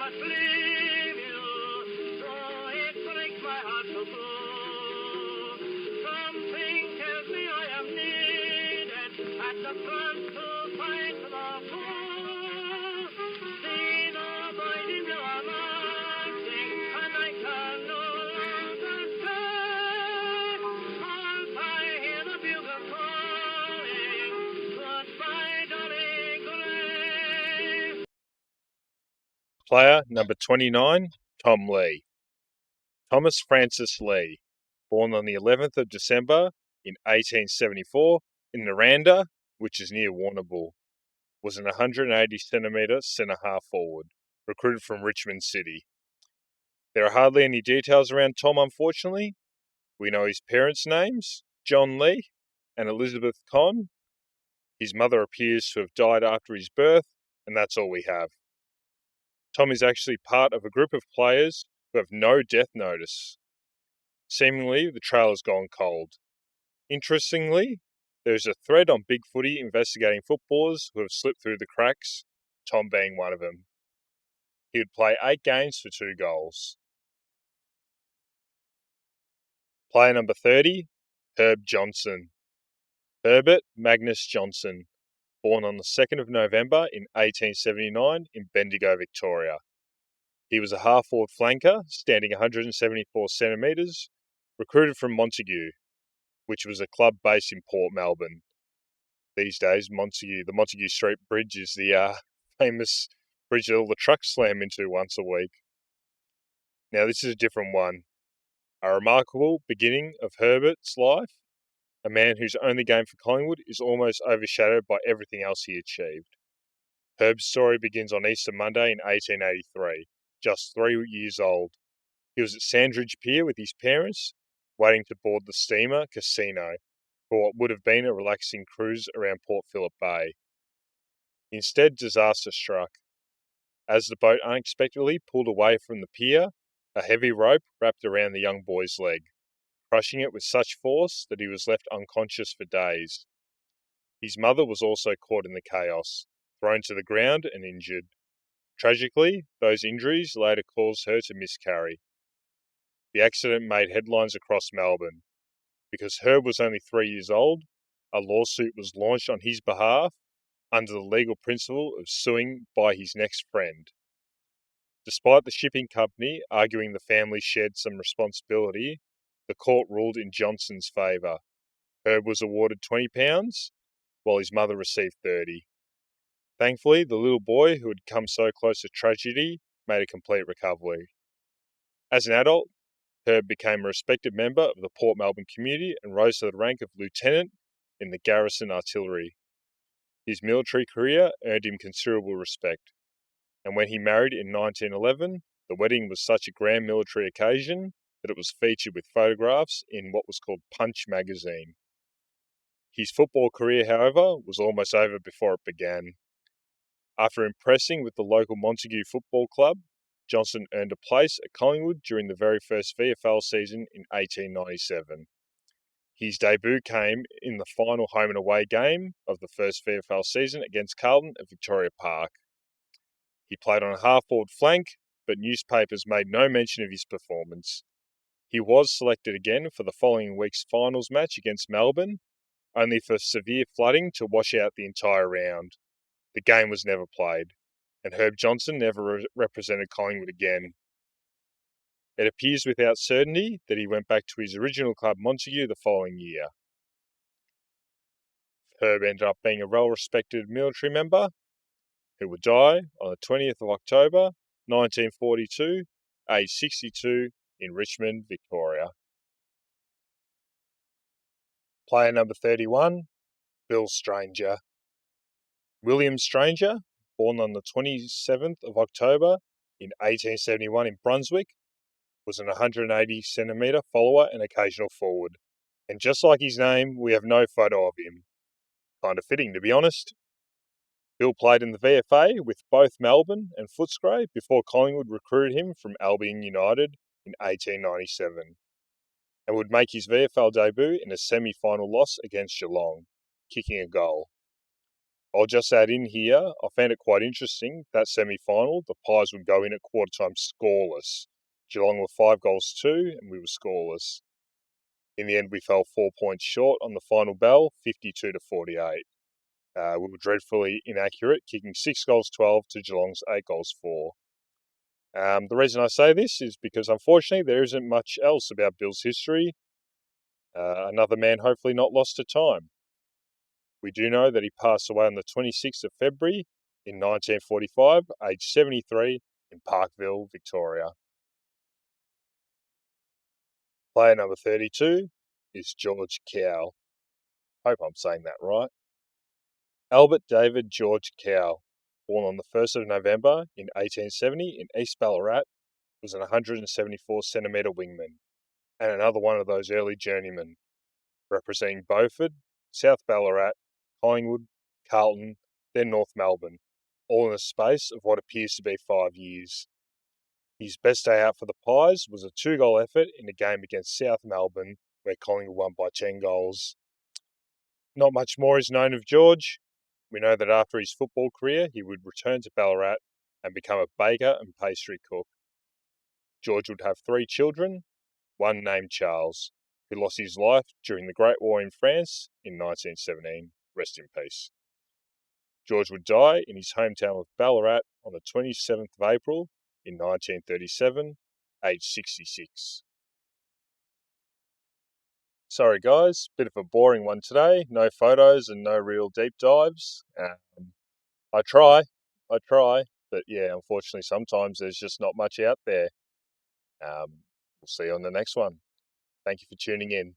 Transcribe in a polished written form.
cannot leave you, so it breaks my heart to go. Something tells me I am needed at the front to fight for the poor. See the boys in blue are marching, and I can no longer stay. Once I hear the bugle calling, goodbye, darling, goodbye. Player number 29, Tom Lee. Thomas Francis Lee, born on the 11th of December in 1874 in Naranda, which is near Warrnambool, was an 180cm centre-half forward, recruited from Richmond City. There are hardly any details around Tom, unfortunately. We know his parents' names, John Lee and Elizabeth Conn. His mother appears to have died after his birth, and that's all we have. Tom is actually part of a group of players who have no death notice. Seemingly, the trail has gone cold. Interestingly, there is a thread on Big Footy investigating footballers who have slipped through the cracks, Tom being one of them. He would play 8 games for 2 goals. Player number 30, Herb Johnson. Herbert Magnus Johnson, born on the 2nd of November in 1879 in Bendigo, Victoria. He was a half-forward flanker, standing 174 centimetres, recruited from Montague, which was a club based in Port Melbourne. These days, the Montague Street Bridge is the famous bridge that all the trucks slam into once a week. Now, this is a different one. A remarkable beginning of Herbert's life, a man whose only game for Collingwood is almost overshadowed by everything else he achieved. Herb's story begins on Easter Monday in 1883, just 3 years old. He was at Sandridge Pier with his parents, waiting to board the steamer Casino for what would have been a relaxing cruise around Port Phillip Bay. Instead, disaster struck. As the boat unexpectedly pulled away from the pier, a heavy rope wrapped around the young boy's leg, crushing it with such force that he was left unconscious for days. His mother was also caught in the chaos, thrown to the ground and injured. Tragically, those injuries later caused her to miscarry. The accident made headlines across Melbourne. Because Herb was only 3 years old, a lawsuit was launched on his behalf under the legal principle of suing by his next friend. Despite the shipping company arguing the family shared some responsibility, the court ruled in Johnson's favour. Herb was awarded £20, while his mother received $30. Thankfully, the little boy who had come so close to tragedy made a complete recovery. As an adult, Herb became a respected member of the Port Melbourne community and rose to the rank of lieutenant in the Garrison Artillery. His military career earned him considerable respect, and when he married in 1911, the wedding was such a grand military occasion that it was featured with photographs in what was called Punch magazine. His football career, however, was almost over before it began. After impressing with the local Montague Football Club, Johnson earned a place at Collingwood during the very first VFL season in 1897. His debut came in the final home and away game of the first VFL season against Carlton at Victoria Park. He played on a half-forward flank, but newspapers made no mention of his performance. He was selected again for the following week's finals match against Melbourne, only for severe flooding to wash out the entire round. The game was never played, and Herb Johnson never represented Collingwood again. It appears without certainty that he went back to his original club Montague the following year. Herb ended up being a well-respected military member who would die on the 20th of October 1942, aged 62, in Richmond, Victoria. Player number 31, Bill Stranger. William Stranger, born on the 27th of October in 1871 in Brunswick, was an 180cm follower and occasional forward. And just like his name, we have no photo of him. Kind of fitting, to be honest. Bill played in the VFA with both Melbourne and Footscray before Collingwood recruited him from Albion United in 1897, and would make his VFL debut in a semi-final loss against Geelong, kicking a goal. I'll just add in here, I found it quite interesting, that semi-final, the Pies would go in at quarter time scoreless. Geelong were 5 goals to, and we were scoreless. In the end, we fell 4 points short on the final bell, 52 to 48. We were dreadfully inaccurate, kicking 6 goals 12 to Geelong's 8 goals 4. The reason I say this is because, unfortunately, there isn't much else about Bill's history. Another man hopefully not lost to time. We do know that he passed away on the 26th of February in 1945, aged 73, in Parkville, Victoria. Player number 32 is George Cowell. Hope I'm saying that right. Albert David George Cowell, born on the 1st of November in 1870 in East Ballarat, was an 174cm wingman and another one of those early journeymen, representing Beaufort, South Ballarat, Collingwood, Carlton, then North Melbourne, all in a space of what appears to be 5 years. His best day out for the Pies was a 2-goal effort in a game against South Melbourne, where Collingwood won by 10 goals. Not much more is known of George. We know that after his football career, he would return to Ballarat and become a baker and pastry cook. George would have 3 children, one named Charles, who lost his life during the Great War in France in 1917. Rest in peace. George would die in his hometown of Ballarat on the 27th of April in 1937, aged 66. Sorry guys, bit of a boring one today. No photos and no real deep dives. I try, but yeah, unfortunately sometimes there's just not much out there. We'll see you on the next one. Thank you for tuning in.